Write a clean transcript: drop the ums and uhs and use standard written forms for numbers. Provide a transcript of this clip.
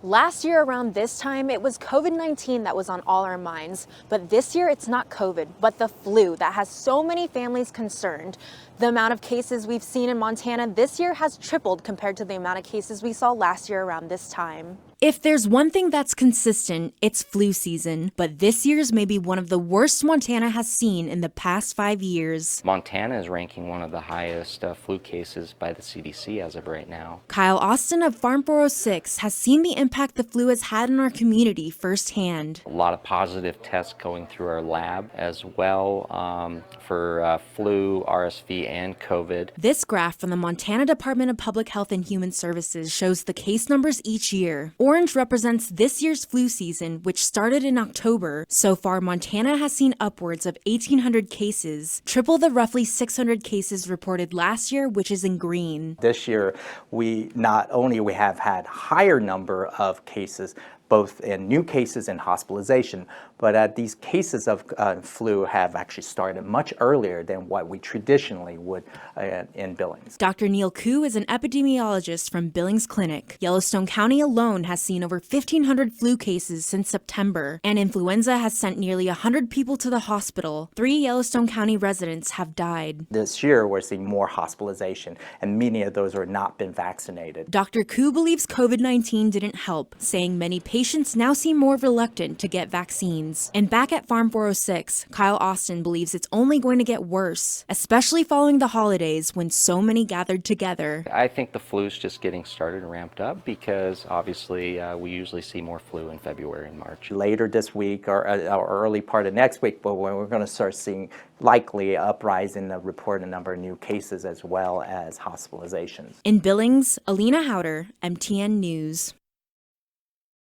Last year around this time, it was COVID-19 that was on all our minds. But this year, it's not COVID, but the flu that has so many families concerned. The amount of cases we've seen in Montana this year has tripled compared to the amount of cases we saw last year around this time. If there's one thing that's consistent, it's flu season. But this year's may be one of the worst Montana has seen in the past 5 years. Montana is ranking one of the highest flu cases by the CDC as of right now. Kyle Austin of Farm 406 has seen the impact the flu has had in our community firsthand. A lot of positive tests going through our lab as well for flu, RSV, and COVID. This graph from the Montana Department of Public Health and Human Services shows the case numbers each year. Orange represents this year's flu season, which started in October. So far, Montana has seen upwards of 1,800 cases, triple the roughly 600 cases reported last year, which is in green. This year, we have had higher number of cases, both in new cases and hospitalization, but these cases of flu have actually started much earlier than what we traditionally would in Billings. Dr. Neil Koo is an epidemiologist from Billings Clinic. Yellowstone County alone has seen over 1,500 flu cases since September, and influenza has sent nearly 100 people to the hospital. 3 Yellowstone County residents have died. This year, we're seeing more hospitalization, and many of those are not been vaccinated. Dr. Koo believes COVID-19 didn't help, saying many patients now seem more reluctant to get vaccines. And back at Farm 406, Kyle Austin believes it's only going to get worse, especially following the holidays when so many gathered together. I think the flu's just getting started and ramped up because obviously we usually see more flu in February and March. Later this week or early part of next week, but we're going to start seeing likely uprise in the reported number of new cases as well as hospitalizations. In Billings, Alina Howder, MTN News.